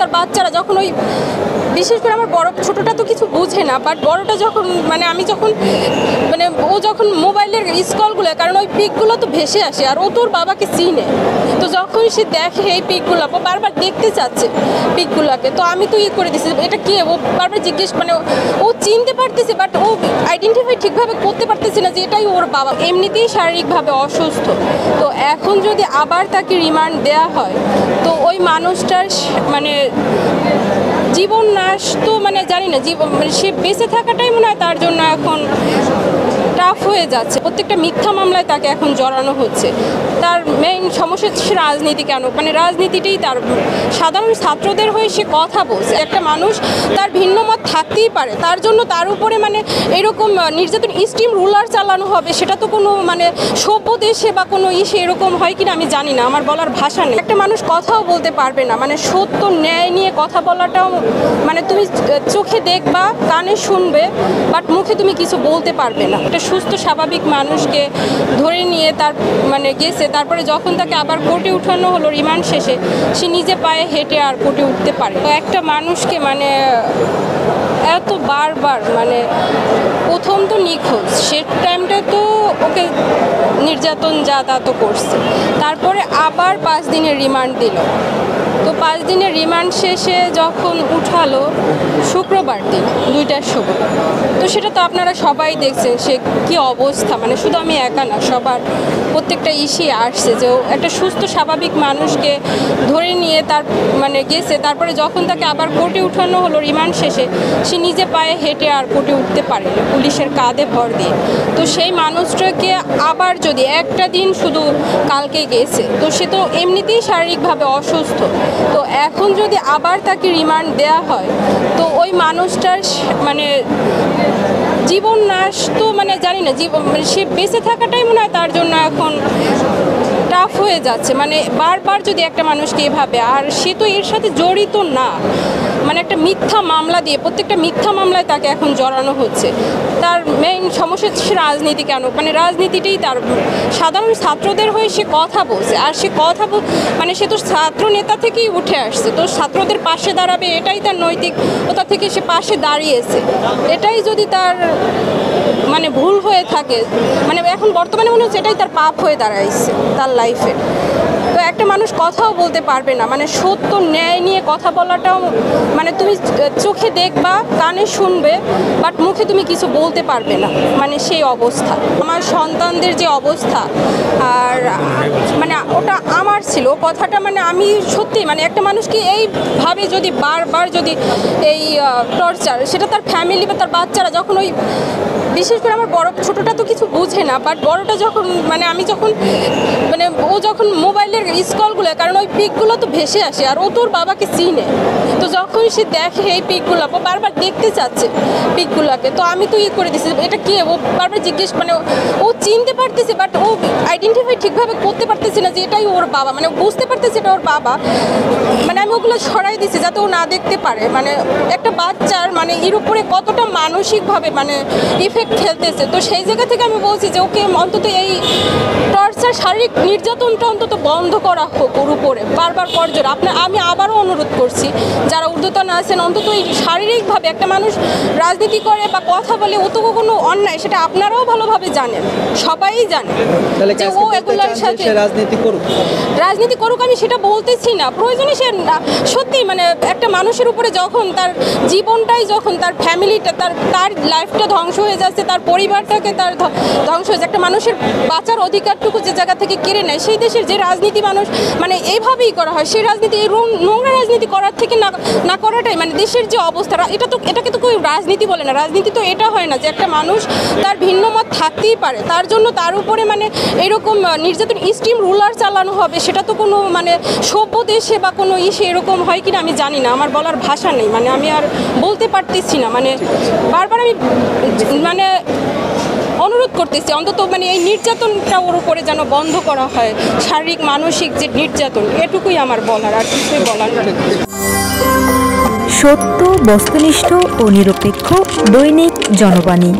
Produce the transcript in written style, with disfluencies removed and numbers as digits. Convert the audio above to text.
তার বাচ্চারা যখন ওই বিশেষ করে আমার বড় ছোটটা তো কিছু বুঝে না, বাট বড়টা যখন আমি যখন ও যখন মোবাইলের স্কলগুলো, কারণ ওই পিকগুলো তো ভেসে আসে আর ও তোর বাবাকে চিনে, তো যখন সে দেখে এই পিকগুলো বারবার দেখতে চাচ্ছে পিকগুলোকে, তো আমি তো করে দিচ্ছি এটা কি, ও বারবার জিজ্ঞেস ও চিনতে পারতেছে বাট ও আইডেন্টিফাই ঠিকভাবে করতে পারতেছে না যে এটাই ওর বাবা। এমনিতেই শারীরিকভাবে অসুস্থ, তো এখন যদি আবার তাকে রিমান্ড দেয়া হয় তো ওই মানুষটার জীবন নাশ তো জানি না, সে বেঁচে থাকাটাই মনে হয় তার জন্য এখন টাফ হয়ে যাচ্ছে। প্রত্যেকটা মিথ্যা মামলায় তাকে এখন জড়ানো হচ্ছে। তার মেইন সমস্যা হচ্ছে রাজনীতি। কেন রাজনীতিটাই তার, সাধারণ ছাত্রদের হয়ে সে কথা বলছে। একটা মানুষ তার ভিন্ন মত থাকতেই পারে, তার জন্য তার উপরে এরকম নির্যাতন স্টিম রুলার চালানো হবে, সেটা তো কোনো সভ্য দেশে বা কোনো এরকম হয় কিনা আমি জানি না, আমার বলার ভাষা নেই। একটা মানুষ কথাও বলতে পারবে না, সত্য ন্যায় নিয়ে কথা বলাটাও তুমি চোখে দেখবা, কানে শুনবে, বাট মুখে তুমি কিছু বলতে পারবে না। একটা সুস্থ স্বাভাবিক মানুষকে ধরে নিয়ে তার গেছে, তারপরে যখন তাকে আবার কোর্টে উঠানো হলো রিমান্ড শেষে, সে নিজে পায়ে হেঁটে আর কোর্টে উঠতে পারে। তো একটা মানুষকে এত বারবার প্রথম তো নিখোঁজ, সে টাইমটা তো ওকে নির্যাতন যা তা তো করছে, তারপরে আবার 5 দিনের রিমান্ড দিল। তো 5 দিনের রিমান্ড শেষে যখন উঠালো শুক্রবার দিন 2টার সময়, তো সেটা তো আপনারা সবাই দেখছেন সে কি অবস্থা, শুধু আমি একা না, সবার প্রত্যেকটা আসছে যে একটা সুস্থ স্বাভাবিক মানুষকে ধরে নিয়ে তার গেছে, তারপরে যখন তাকে আবার কোর্টে উঠানো হলো রিমান্ড শেষে, সে নিজে পায়ে হেঁটে আর কোর্টে উঠতে পারে না, পুলিশের কাঁধে ভর দিয়ে। তো সেই মানুষটাকে আবার যদি একটা দিন শুধু কালকে গেছে, তো সে তো এমনিতেই শারীরিকভাবে অসুস্থ, তো এখন যদি আবার তাকে রিমান্ড দেয়া হয় তো ওই মানুষটার জীবন নাশ তো জানি না, সে বেঁচে থাকাটাই মনে হয় তার জন্য এখন টাফ হয়ে যাচ্ছে। বারবার যদি একটা মানুষকে এভাবে, আর সে তো এর সাথে জড়িত না, একটা মিথ্যা মামলা দিয়ে প্রত্যেকটা মিথ্যা মামলায় তাকে এখন জড়ানো হচ্ছে। তার মেইন সমস্যা হচ্ছে রাজনীতি। কেন রাজনীতিটাই তার, সাধারণ ছাত্রদের হয়ে সে কথা বলছে, আর সে কথা সে তো ছাত্র নেতা থেকেই উঠে আসছে, তো ছাত্রদের পাশে দাঁড়াবে এটাই তার নৈতিকতা থেকে সে পাশে দাঁড়িয়েছে। এটাই যদি তার ভুল হয়ে থাকে, এখন বর্তমানে মনে হচ্ছে এটাই তার পাপ হয়ে দাঁড়াইছে তার লাইফে। তো একটা মানুষ কথাও বলতে পারবে না, সত্য ন্যায় নিয়ে কথা বলাটাও তুমি চোখে দেখবা, কানে শুনবে, বাট মুখে তুমি কিছু বলতে পারবে না, সেই অবস্থা। আমার সন্তানদের যে অবস্থা, আর ওটা আমার ছিল কথাটা, আমি সত্যি একটা মানুষকে এইভাবে যদি বারবার যদি এই টর্চার, সেটা তার ফ্যামিলি বা তার বাচ্চারা যখন ওই বিশেষ করে আমার বড় ছোটটা তো কিছু বুঝে না, বাট বড়টা যখন আমি যখন ও যখন মোবাইলের স্কলগুলো, কারণ ওই পিকগুলো তো ভেসে আসে আর ও তোর বাবাকে চিনে, তো যখন সে দেখে এই পিকগুলো বারবার দেখতে চাচ্ছে পিকগুলোকে, তো আমি তো করে দিচ্ছি এটা কি, ও বারবার জিজ্ঞেস ও চিনতে পারতেছে বাট ও আইডেন্টিফাই ঠিকভাবে করতে পারতেছে না যে এটাই ওর বাবা, বুঝতে পারতেছে এটা ওর বাবা। আমি ওগুলো ছড়াই দিচ্ছি যাতে ও না দেখতে পারে। একটা বাচ্চার এর উপরে কতটা মানসিকভাবে ইফেক্ট খেলতেছে, তো সেই জায়গা থেকে আমি বলছি যে ওকে অন্তত এই টর্চার, শারীরিক নির্যাতনটা অন্তত বন্ধ করা হোক ওর উপরে বারবার করজোর। আমি আবারও অনুরোধ করছি যারা ঊর্ধ্বতন আছেন, অন্তত এই শারীরিকভাবে একটা মানুষ রাজনীতি করে বা কথা বলে, ও তো কোনো অন্যায়, সেটা আপনারাও ভালোভাবে জানেন, সবাই জানে যে ও এগুলোর সাথে রাজনীতি করুক। আমি সেটা বলতেছি না, প্রয়োজনে সে সত্যি একটা মানুষের উপরে যখন তার জীবনটাই, যখন তার ফ্যামিলিটা, তার লাইফটা ধ্বংস হয়ে যাচ্ছে, তার পরিবারটাকে তার ধ্বংস হয়ে যাচ্ছে, একটা মানুষের বাঁচার অধিকারটুকু যে জায়গা থেকে কেড়ে নেয়, সেই দেশের যে রাজনীতি মানুষ এইভাবেই করা হয়, সেই রাজনীতি, এই নোংরা রাজনীতি করার থেকে না করাটাই দেশের যে অবস্থা, এটাকে তো কেউ রাজনীতি বলে না। রাজনীতি তো এটা হয় না যে একটা মানুষ তার ভিন্ন মত থাকতেই পারে, তার জন্য তার উপরে এরকম নির্যাতন স্টিম রুলার চালানো হবে, সেটা তো কোনো সভ্য দেশে বা কোনো এরকম হয় কিনা আমি জানি না, আমার বলার ভাষা নেই, আমি আর বলতে পারতেছি না। বারবার আমি অনুরোধ করতেছি অন্তত এই নির্যাতনটা ওর উপরে যেন বন্ধ করা হয়, শারীরিক মানসিক যে নির্যাতন, এটুকুই আমার বলার, আর কিছুই বলার নেই। সত্য, বস্তুনিষ্ঠ ও নিরপেক্ষ দৈনিক জনবাণী।